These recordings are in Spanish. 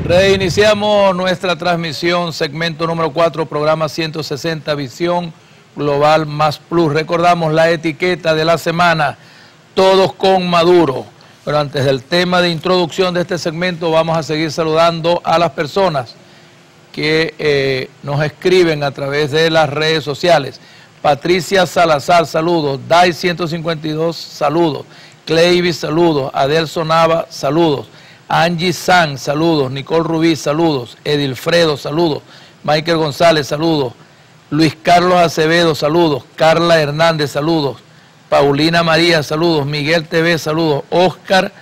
Reiniciamos nuestra transmisión, segmento número 4, programa 160, Visión Global Más Plus. Recordamos la etiqueta de la semana, todos con Maduro. Pero antes del tema de introducción de este segmento, vamos a seguir saludando a las personas que nos escriben a través de las redes sociales. Patricia Salazar, saludos. Dai 152, saludos. Cleivis, saludos. Adelso Nava, saludos. Angie San, saludos. Nicole Rubí, saludos. Edilfredo, saludos. Michael González, saludos. Luis Carlos Acevedo, saludos. Carla Hernández, saludos. Paulina María, saludos. Miguel TV, saludos. Oscar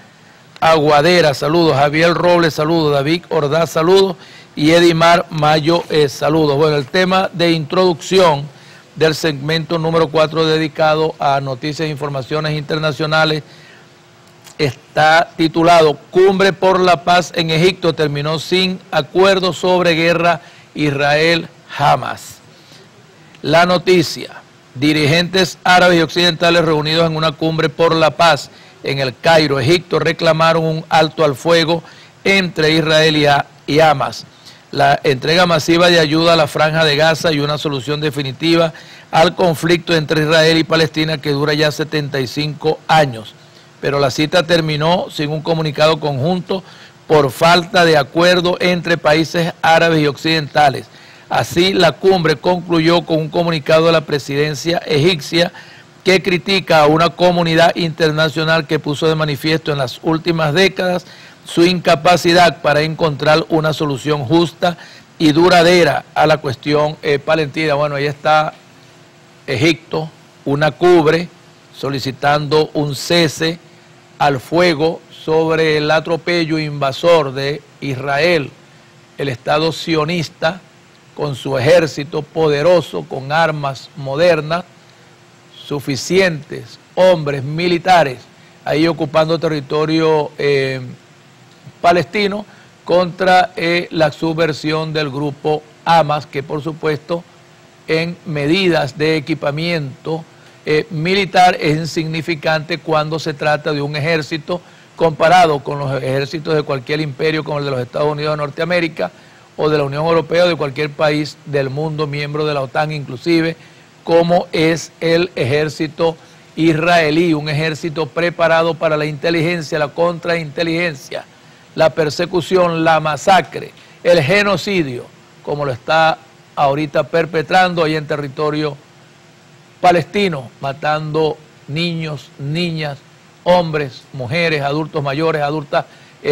Aguadera, saludos. Javier Robles, saludos. David Ordaz, saludos. Y Edimar Mayo, saludos. Bueno, el tema de introducción del segmento número 4 dedicado a noticias e informaciones internacionales está titulado Cumbre por la Paz en Egipto terminó sin acuerdo sobre guerra Israel-Hamas. La noticia: dirigentes árabes y occidentales reunidos en una cumbre por la paz en el Cairo, Egipto, reclamaron un alto al fuego entre Israel y Hamas, la entrega masiva de ayuda a la Franja de Gaza y una solución definitiva al conflicto entre Israel y Palestina que dura ya 75 años. Pero la cita terminó sin un comunicado conjunto por falta de acuerdo entre países árabes y occidentales. Así, la cumbre concluyó con un comunicado de la presidencia egipcia que critica a una comunidad internacional que puso de manifiesto en las últimas décadas su incapacidad para encontrar una solución justa y duradera a la cuestión palestina. Bueno, ahí está Egipto, una cumbre solicitando un cese al fuego sobre el atropello invasor de Israel, el Estado sionista, con su ejército poderoso, con armas modernas, suficientes hombres militares, ahí ocupando territorio palestino contra la subversión del grupo Hamas, que por supuesto en medidas de equipamiento militar es insignificante cuando se trata de un ejército comparado con los ejércitos de cualquier imperio como el de los Estados Unidos de Norteamérica o de la Unión Europea o de cualquier país del mundo miembro de la OTAN inclusive, como es el ejército israelí, un ejército preparado para la inteligencia, la contrainteligencia, la persecución, la masacre, el genocidio, como lo está ahorita perpetrando ahí en territorio palestino, matando niños, niñas, hombres, mujeres, adultos mayores, adultas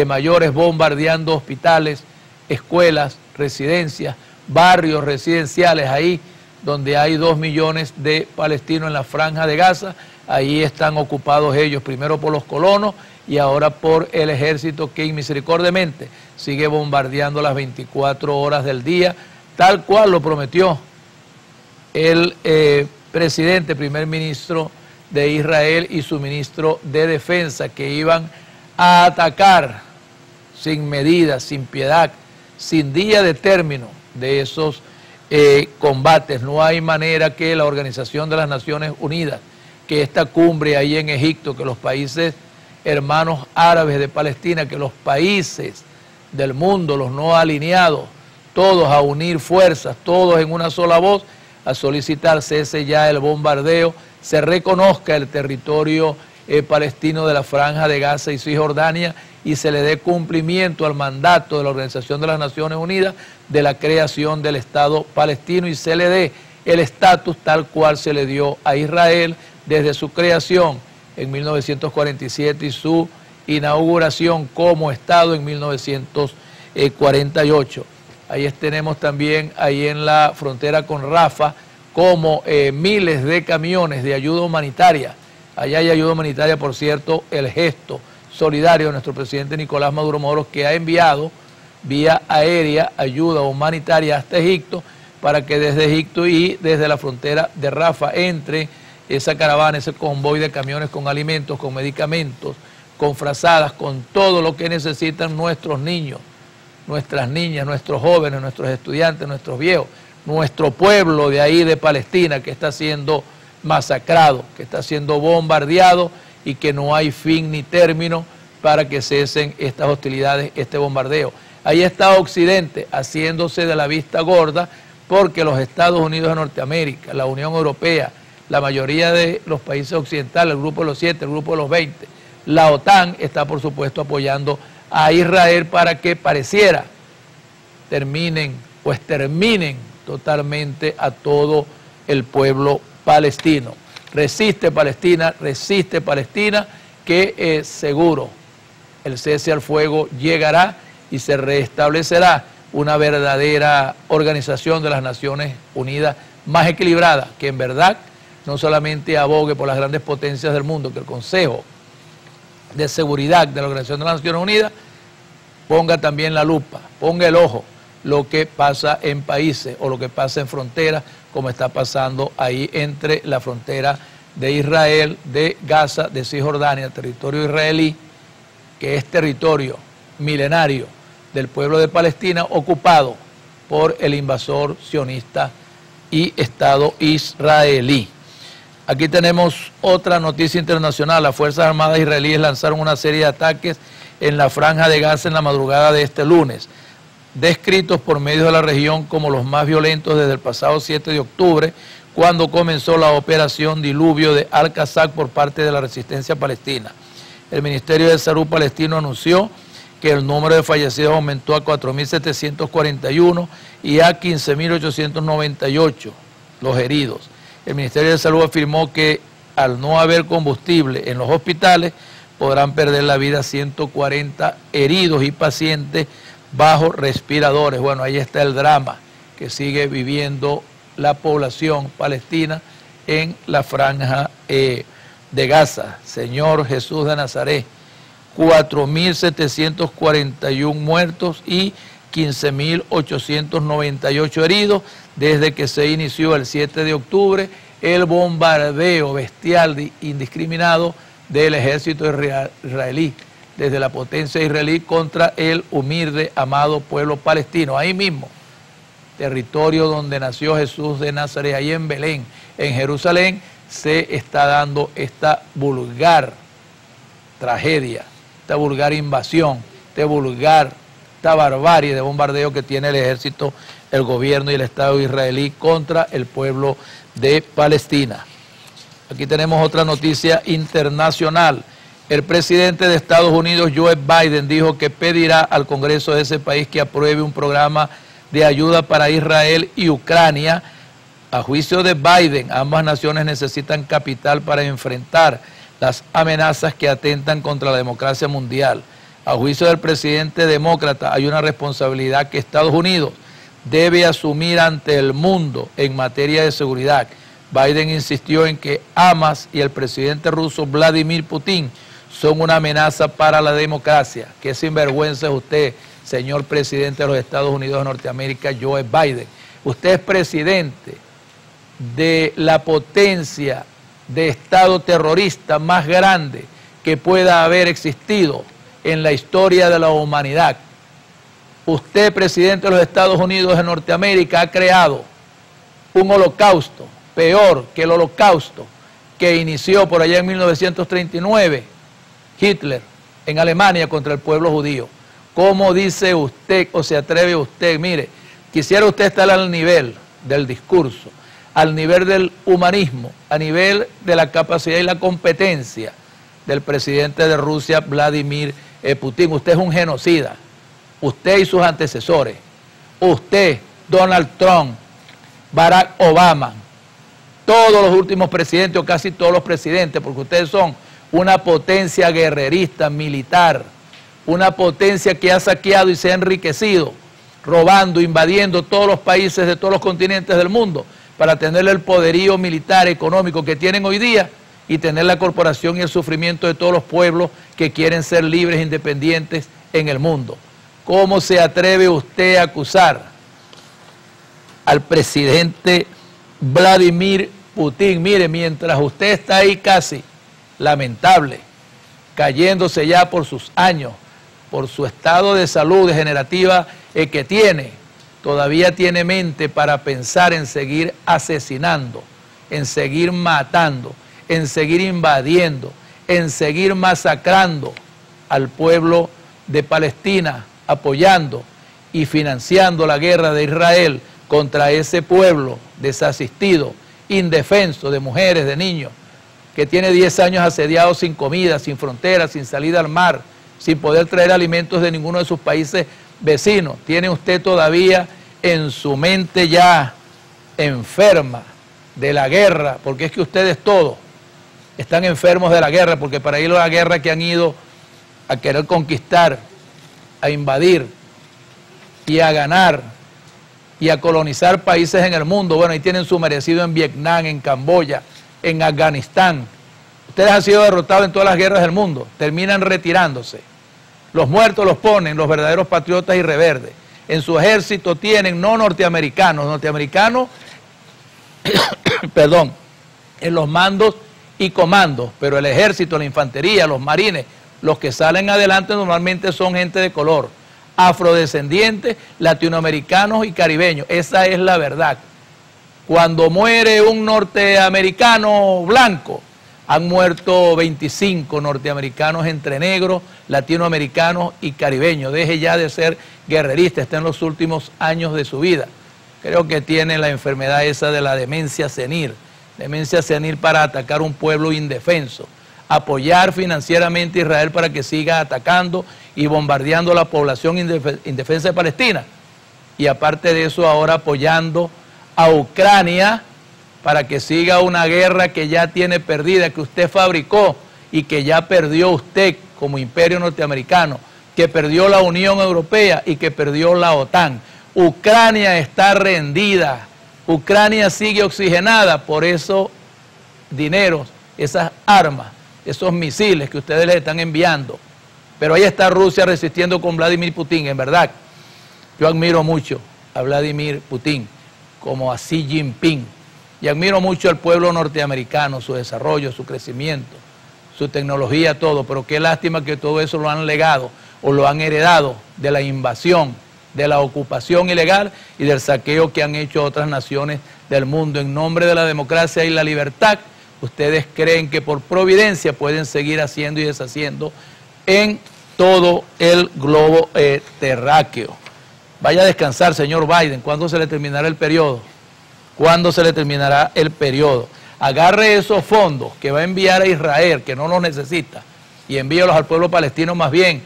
mayores, bombardeando hospitales, escuelas, residencias, barrios residenciales, ahí donde hay 2 millones de palestinos en la Franja de Gaza. Ahí están ocupados ellos, primero por los colonos y ahora por el ejército que inmisericordiamente sigue bombardeando las 24 horas del día, tal cual lo prometió el presidente, primer ministro de Israel y su ministro de Defensa, que iban a atacar sin medida, sin piedad, sin día de término de esos combates. No hay manera que la Organización de las Naciones Unidas, que esta cumbre ahí en Egipto, que los países hermanos árabes de Palestina, que los países del mundo, los no alineados, todos a unir fuerzas, todos en una sola voz, a solicitar cese ya el bombardeo, se reconozca el territorio palestino de la Franja de Gaza y Cisjordania y se le dé cumplimiento al mandato de la Organización de las Naciones Unidas de la creación del Estado palestino y se le dé el estatus tal cual se le dio a Israel desde su creación en 1947 y su inauguración como Estado en 1948. Ahí tenemos también, ahí en la frontera con Rafah, como miles de camiones de ayuda humanitaria. Allá hay ayuda humanitaria, por cierto, el gesto solidario de nuestro presidente Nicolás Maduro Moros, que ha enviado vía aérea ayuda humanitaria hasta Egipto, para que desde Egipto y desde la frontera de Rafah entre esa caravana, ese convoy de camiones con alimentos, con medicamentos, con frazadas, con todo lo que necesitan nuestros niños, nuestras niñas, nuestros jóvenes, nuestros estudiantes, nuestros viejos, nuestro pueblo de ahí de Palestina que está siendo masacrado, que está siendo bombardeado y que no hay fin ni término para que cesen estas hostilidades, este bombardeo. Ahí está Occidente haciéndose de la vista gorda porque los Estados Unidos de Norteamérica, la Unión Europea, la mayoría de los países occidentales, el Grupo de los 7, el Grupo de los 20, la OTAN está por supuesto apoyando a Israel para que pareciera terminen o exterminen totalmente a todo el pueblo palestino. Resiste Palestina, que seguro el cese al fuego llegará y se restablecerá una verdadera organización de las Naciones Unidas más equilibrada, que en verdad no solamente abogue por las grandes potencias del mundo, que el Consejo de Seguridad de la Organización de las Naciones Unidas ponga también la lupa, ponga el ojo lo que pasa en países o lo que pasa en fronteras, como está pasando ahí entre la frontera de Israel, de Gaza, de Cisjordania, territorio israelí, que es territorio milenario del pueblo de Palestina, ocupado por el invasor sionista y Estado israelí. Aquí tenemos otra noticia internacional. Las Fuerzas Armadas israelíes lanzaron una serie de ataques en la franja de Gaza en la madrugada de este lunes, descritos por medios de la región como los más violentos desde el pasado 7 de octubre, cuando comenzó la operación Diluvio de Al-Qassam por parte de la resistencia palestina. El Ministerio de Salud palestino anunció que el número de fallecidos aumentó a 4.741 y a 15.898 los heridos. El Ministerio de Salud afirmó que al no haber combustible en los hospitales, podrán perder la vida 140 heridos y pacientes bajo respiradores. Bueno, ahí está el drama que sigue viviendo la población palestina en la franja de Gaza. Señor Jesús de Nazaret, 4.741 muertos y 15.898 heridos desde que se inició el 7 de octubre el bombardeo bestial indiscriminado del ejército israelí, desde la potencia israelí contra el humilde, amado pueblo palestino. Ahí mismo, territorio donde nació Jesús de Nazaret, ahí en Belén, en Jerusalén, se está dando esta vulgar tragedia, esta vulgar invasión, esta barbarie de bombardeo que tiene el ejército, el gobierno y el Estado israelí contra el pueblo de Palestina. Aquí tenemos otra noticia internacional. El presidente de Estados Unidos, Joe Biden, dijo que pedirá al Congreso de ese país que apruebe un programa de ayuda para Israel y Ucrania. A juicio de Biden, ambas naciones necesitan capital para enfrentar las amenazas que atentan contra la democracia mundial. A juicio del presidente demócrata, hay una responsabilidad que Estados Unidos debe asumir ante el mundo en materia de seguridad. Biden insistió en que Hamas y el presidente ruso Vladimir Putin son una amenaza para la democracia. Qué sinvergüenza es usted, señor presidente de los Estados Unidos de Norteamérica, Joe Biden. Usted es presidente de la potencia de Estado terrorista más grande que pueda haber existido en la historia de la humanidad. Usted, presidente de los Estados Unidos de Norteamérica, ha creado un holocausto, peor que el holocausto que inició por allá en 1939 Hitler en Alemania contra el pueblo judío. ¿Cómo dice usted o se atreve usted? Mire, quisiera usted estar al nivel del discurso, al nivel del humanismo, a nivel de la capacidad y la competencia del presidente de Rusia, Vladimir Putin. Usted es un genocida. Usted y sus antecesores. Usted, Donald Trump, Barack Obama, todos los últimos presidentes o casi todos los presidentes, porque ustedes son una potencia guerrerista, militar, una potencia que ha saqueado y se ha enriquecido, robando, invadiendo todos los países de todos los continentes del mundo para tener el poderío militar, económico que tienen hoy día y tener la corporación y el sufrimiento de todos los pueblos que quieren ser libres e independientes en el mundo. ¿Cómo se atreve usted a acusar al presidente Vladimir Putin? Mire, mientras usted está ahí casi lamentable, cayéndose ya por sus años, por su estado de salud degenerativa que tiene, todavía tiene mente para pensar en seguir asesinando, en seguir matando, en seguir invadiendo, en seguir masacrando al pueblo de Palestina, apoyando y financiando la guerra de Israel contra ese pueblo desasistido, indefenso, de mujeres, de niños, que tiene 10 años asediado sin comida, sin fronteras, sin salida al mar, sin poder traer alimentos de ninguno de sus países vecinos. Tiene usted todavía en su mente ya enferma de la guerra, porque es que ustedes todos están enfermos de la guerra, porque para ir a la guerra que han ido a querer conquistar, a invadir y a ganar y a colonizar países en el mundo. Bueno, ahí tienen su merecido en Vietnam, en Camboya, en Afganistán. Ustedes han sido derrotados en todas las guerras del mundo, terminan retirándose. Los muertos los ponen los verdaderos patriotas y reverdes. En su ejército tienen no norteamericanos, perdón, en los mandos y comandos, pero el ejército, la infantería, los marines, los que salen adelante normalmente son gente de color, afrodescendientes, latinoamericanos y caribeños. Esa es la verdad. Cuando muere un norteamericano blanco, han muerto 25 norteamericanos entre negros, latinoamericanos y caribeños. Deje ya de ser guerrerista, está en los últimos años de su vida. Creo que tiene la enfermedad esa de la demencia senil para atacar un pueblo indefenso, apoyar financieramente a Israel para que siga atacando y bombardeando a la población indefensa de Palestina. Y aparte de eso, ahora apoyando a Ucrania para que siga una guerra que ya tiene perdida, que usted fabricó y que ya perdió usted como imperio norteamericano, que perdió la Unión Europea y que perdió la OTAN. Ucrania está rendida, Ucrania sigue oxigenada por esos dineros, esas armas, esos misiles que ustedes les están enviando. Pero ahí está Rusia resistiendo con Vladimir Putin. En verdad, yo admiro mucho a Vladimir Putin, como a Xi Jinping, y admiro mucho al pueblo norteamericano, su desarrollo, su crecimiento, su tecnología, todo, pero qué lástima que todo eso lo han legado o lo han heredado de la invasión, de la ocupación ilegal y del saqueo que han hecho otras naciones del mundo. En nombre de la democracia y la libertad, ustedes creen que por providencia pueden seguir haciendo y deshaciendo en todo el globo terráqueo. Vaya a descansar, señor Biden. ¿Cuándo se le terminará el periodo? ¿Cuándo se le terminará el periodo? Agarre esos fondos que va a enviar a Israel, que no los necesita, y envíelos al pueblo palestino más bien,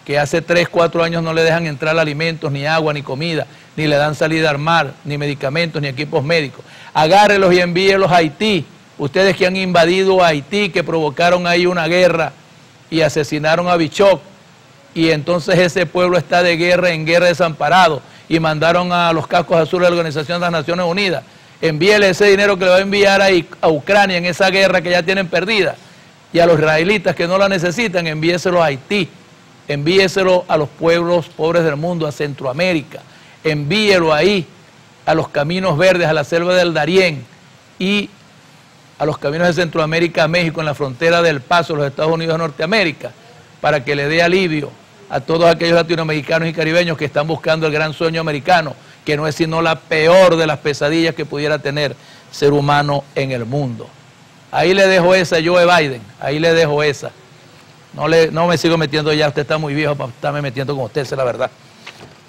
que hace 3, 4 años no le dejan entrar alimentos, ni agua, ni comida, ni le dan salida al mar, ni medicamentos, ni equipos médicos. Agárrelos y envíelos a Haití. Ustedes que han invadido a Haití, que provocaron ahí una guerra y asesinaron a Bichot, y entonces ese pueblo está de guerra en guerra desamparado, y mandaron a los cascos azules de la Organización de las Naciones Unidas. Envíele ese dinero que le va a enviar a Ucrania en esa guerra que ya tienen perdida, y a los israelitas que no la necesitan, envíeselo a Haití, envíeselo a los pueblos pobres del mundo, a Centroamérica, envíelo ahí, a los caminos verdes, a la selva del Darién, y a los caminos de Centroamérica a México, en la frontera del Paso, los Estados Unidos de Norteamérica, para que le dé alivio a todos aquellos latinoamericanos y caribeños que están buscando el gran sueño americano, que no es sino la peor de las pesadillas que pudiera tener ser humano en el mundo. Ahí le dejo esa, Joe Biden, ahí le dejo esa. No me sigo metiendo ya, usted está muy viejo para estarme metiendo con usted, esa es la verdad.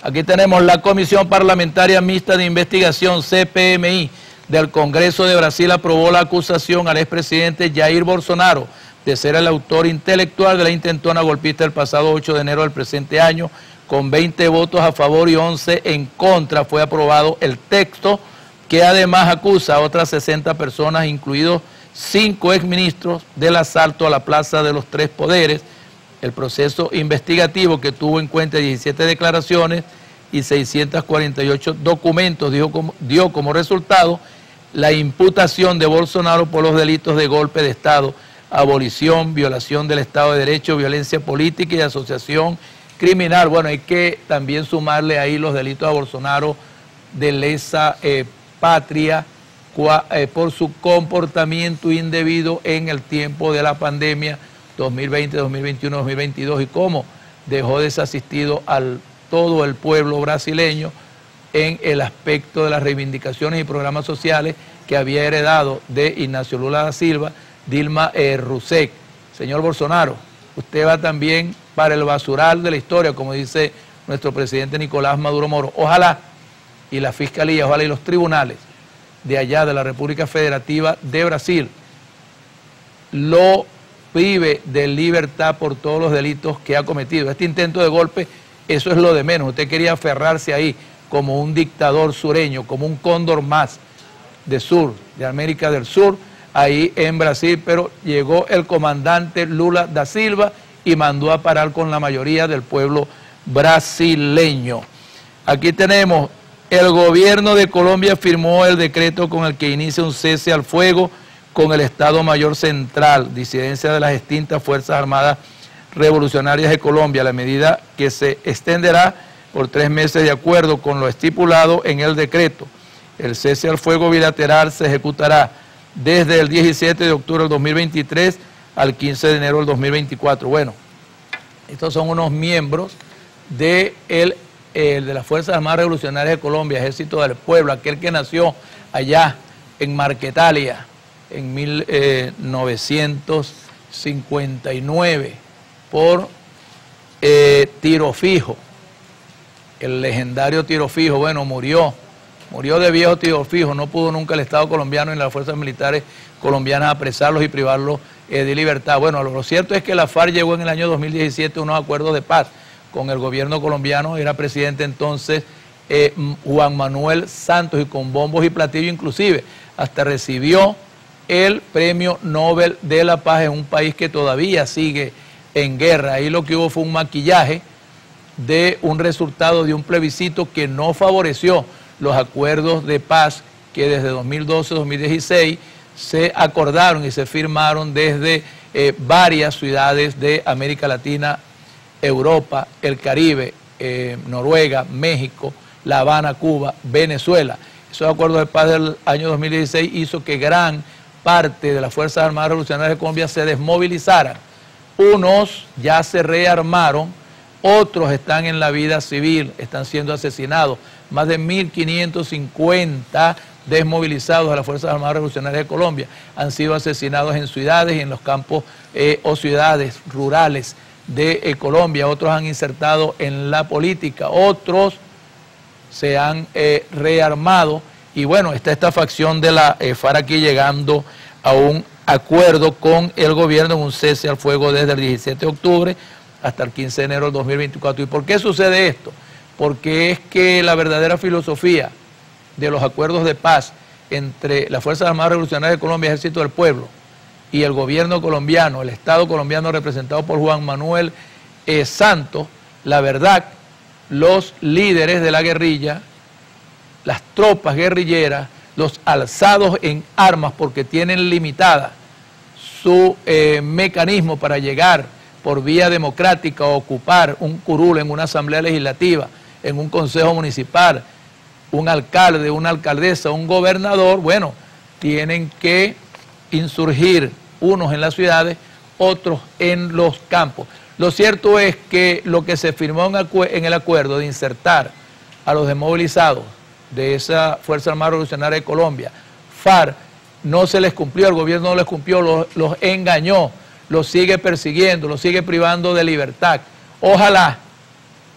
Aquí tenemos la Comisión Parlamentaria Mixta de Investigación, CPMI, del Congreso de Brasil aprobó la acusación al expresidente Jair Bolsonaro de ser el autor intelectual de la intentona golpista del pasado 8 de enero del presente año. Con 20 votos a favor y 11 en contra fue aprobado el texto, que además acusa a otras 60 personas, incluidos 5 exministros, del asalto a la Plaza de los Tres Poderes. El proceso investigativo, que tuvo en cuenta 17 declaraciones y 648 documentos, dio como resultado la imputación de Bolsonaro por los delitos de golpe de Estado, abolición, violación del Estado de Derecho, violencia política y asociación criminal. Bueno, hay que también sumarle ahí los delitos a Bolsonaro de lesa patria por su comportamiento indebido en el tiempo de la pandemia 2020, 2021, 2022 y cómo dejó desasistido a todo el pueblo brasileño en el aspecto de las reivindicaciones y programas sociales que había heredado de Ignacio Lula da Silva, Dilma Rousseff. Señor Bolsonaro, usted va también para el basural de la historia, como dice nuestro presidente Nicolás Maduro Moro. Ojalá y la Fiscalía, ojalá y los tribunales de allá de la República Federativa de Brasil lo prive de libertad por todos los delitos que ha cometido. Este intento de golpe, eso es lo de menos. Usted quería aferrarse ahí como un dictador sureño, como un cóndor más de América del Sur, ahí en Brasil, pero llegó el comandante Lula da Silva y mandó a parar con la mayoría del pueblo brasileño. Aquí tenemos, el gobierno de Colombia firmó el decreto con el que inicia un cese al fuego con el Estado Mayor Central, disidencia de las extintas Fuerzas Armadas Revolucionarias de Colombia, la medida que se extenderá por 3 meses de acuerdo con lo estipulado en el decreto. El cese al fuego bilateral se ejecutará desde el 17 de octubre del 2023 al 15 de enero del 2024. Bueno, estos son unos miembros de las Fuerzas Armadas Revolucionarias de Colombia, Ejército del Pueblo, aquel que nació allá en Marquetalia en 1959 por Tiro Fijo, el legendario Tiro Fijo. Bueno, murió de viejo Tiro Fijo, no pudo nunca el Estado colombiano ni las fuerzas militares colombianas apresarlos y privarlos de libertad. Bueno, lo cierto es que la FARC llegó en el año 2017 a unos acuerdos de paz con el gobierno colombiano, era presidente entonces Juan Manuel Santos, y con bombos y platillos inclusive, hasta recibió el Premio Nobel de la Paz en un país que todavía sigue en guerra. Ahí lo que hubo fue un maquillaje de un resultado de un plebiscito que no favoreció los acuerdos de paz que desde 2012-2016 se acordaron y se firmaron desde varias ciudades de América Latina, Europa, el Caribe, Noruega, México, La Habana, Cuba, Venezuela. Esos acuerdos de paz del año 2016 hizo que gran parte de las Fuerzas Armadas Revolucionarias de Colombia se desmovilizaran. Unos ya se rearmaron, otros están en la vida civil, están siendo asesinados. Más de 1.550 desmovilizados de las Fuerzas Armadas Revolucionarias de Colombia han sido asesinados en ciudades y en los campos o ciudades rurales de Colombia. Otros han insertado en la política, otros se han rearmado. Y bueno, está esta facción de la FARC aquí llegando a un acuerdo con el gobierno en un cese al fuego desde el 17 de octubre hasta el 15 de enero del 2024. ¿Y por qué sucede esto? Porque es que la verdadera filosofía de los acuerdos de paz entre las Fuerzas Armadas Revolucionarias de Colombia, Ejército del Pueblo, y el gobierno colombiano, el Estado colombiano representado por Juan Manuel Santos, la verdad, los líderes de la guerrilla, las tropas guerrilleras, los alzados en armas porque tienen limitada su mecanismo para llegar por vía democrática o ocupar un curul en una asamblea legislativa, en un consejo municipal, un alcalde, una alcaldesa, un gobernador, bueno, tienen que insurgir, unos en las ciudades, otros en los campos. Lo cierto es que lo que se firmó en el acuerdo de insertar a los desmovilizados de esa Fuerza Armada Revolucionaria de Colombia, FARC, no se les cumplió, el gobierno no les cumplió, los engañó, los sigue persiguiendo, los sigue privando de libertad. Ojalá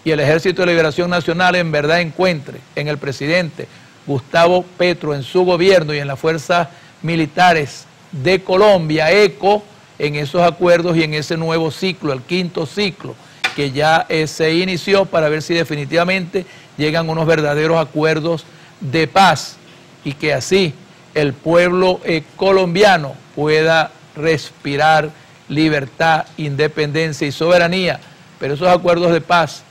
y el Ejército de Liberación Nacional en verdad encuentre en el presidente Gustavo Petro, en su gobierno y en las fuerzas militares de Colombia, eco en esos acuerdos y en ese nuevo ciclo, el quinto ciclo, que ya se inició, para ver si definitivamente llegan unos verdaderos acuerdos de paz y que así el pueblo colombiano pueda respirar libertad, independencia y soberanía. Pero esos acuerdos de paz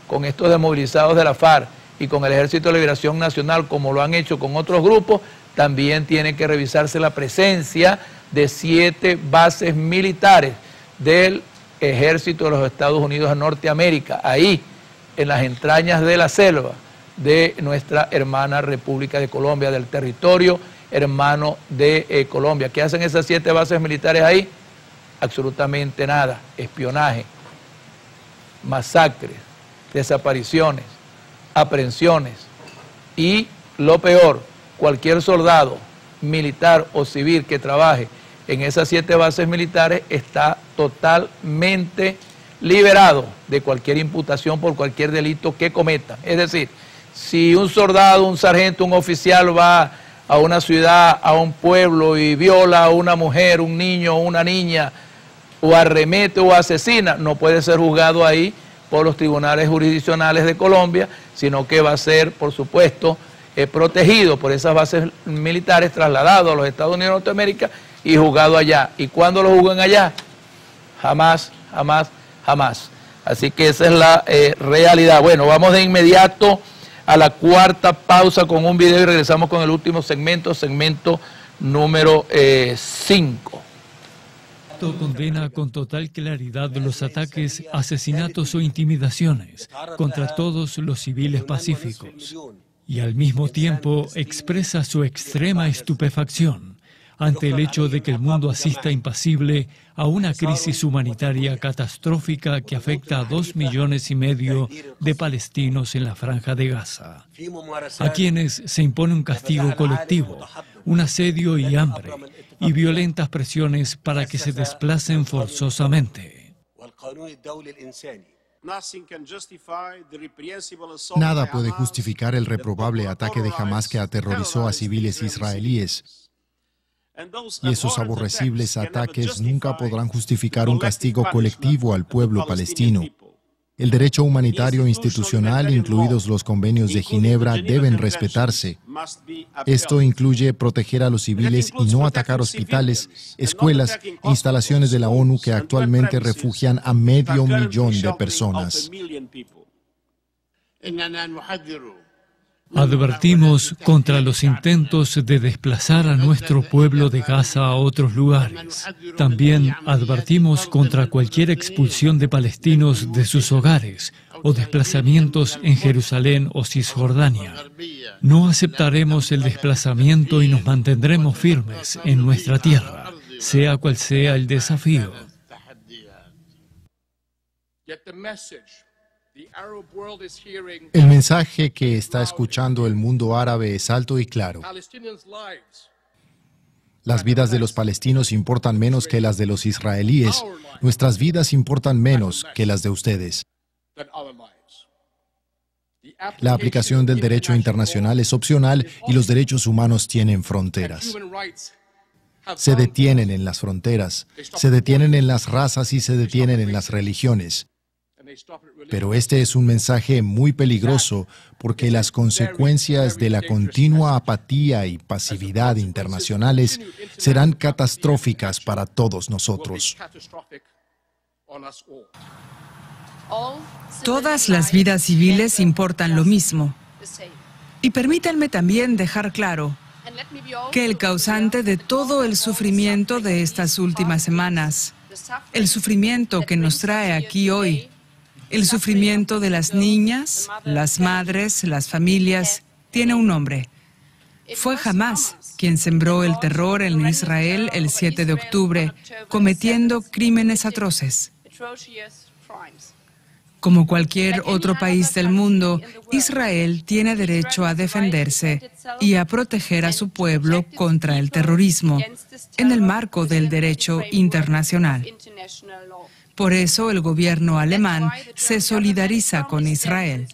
con estos desmovilizados de la FARC y con el Ejército de Liberación Nacional, como lo han hecho con otros grupos, también tiene que revisarse la presencia de 7 bases militares del Ejército de los Estados Unidos de Norteamérica, ahí en las entrañas de la selva de nuestra hermana República de Colombia, del territorio hermano de Colombia. ¿Qué hacen esas 7 bases militares ahí? Absolutamente nada. Espionaje, masacres, desapariciones, aprehensiones y, lo peor, cualquier soldado militar o civil que trabaje en esas 7 bases militares está totalmente liberado de cualquier imputación por cualquier delito que cometa. Es decir, si un soldado, un sargento, un oficial va a una ciudad, a un pueblo y viola a una mujer, un niño o una niña, o arremete o asesina, no puede ser juzgado ahí por los tribunales jurisdiccionales de Colombia, sino que va a ser, por supuesto, protegido por esas bases militares, trasladado a los Estados Unidos de Norteamérica y juzgado allá. ¿Y cuándo lo juzgan allá? Jamás, jamás, jamás. Así que esa es la realidad. Bueno, vamos de inmediato a la cuarta pausa con un video y regresamos con el último segmento, segmento número 5. Condena con total claridad los ataques, asesinatos o intimidaciones contra todos los civiles pacíficos y al mismo tiempo expresa su extrema estupefacción ante el hecho de que el mundo asista impasible a una crisis humanitaria catastrófica que afecta a 2,5 millones de palestinos en la Franja de Gaza, a quienes se impone un castigo colectivo, un asedio y hambre, y violentas presiones para que se desplacen forzosamente. Nada puede justificar el reprobable ataque de Hamás que aterrorizó a civiles israelíes. Y esos aborrecibles ataques nunca podrán justificar un castigo colectivo al pueblo palestino. El derecho humanitario institucional, incluidos los convenios de Ginebra, deben respetarse. Esto incluye proteger a los civiles y no atacar hospitales, escuelas e instalaciones de la ONU que actualmente refugian a 500,000 de personas. Advertimos contra los intentos de desplazar a nuestro pueblo de Gaza a otros lugares. También advertimos contra cualquier expulsión de palestinos de sus hogares o desplazamientos en Jerusalén o Cisjordania. No aceptaremos el desplazamiento y nos mantendremos firmes en nuestra tierra, sea cual sea el desafío. El mensaje que está escuchando el mundo árabe es alto y claro. Las vidas de los palestinos importan menos que las de los israelíes. Nuestras vidas importan menos que las de ustedes. La aplicación del derecho internacional es opcional y los derechos humanos tienen fronteras. Se detienen en las fronteras, se detienen en las razas y se detienen en las religiones. Pero este es un mensaje muy peligroso porque las consecuencias de la continua apatía y pasividad internacionales serán catastróficas para todos nosotros. Todas las vidas civiles importan lo mismo. Y permítanme también dejar claro que el causante de todo el sufrimiento de estas últimas semanas, el sufrimiento que nos trae aquí hoy, el sufrimiento de las niñas, las madres, las familias, tiene un nombre. Fue Hamás quien sembró el terror en Israel el 7 de octubre, cometiendo crímenes atroces. Como cualquier otro país del mundo, Israel tiene derecho a defenderse y a proteger a su pueblo contra el terrorismo, en el marco del derecho internacional. Por eso el gobierno alemán se solidariza con Israel.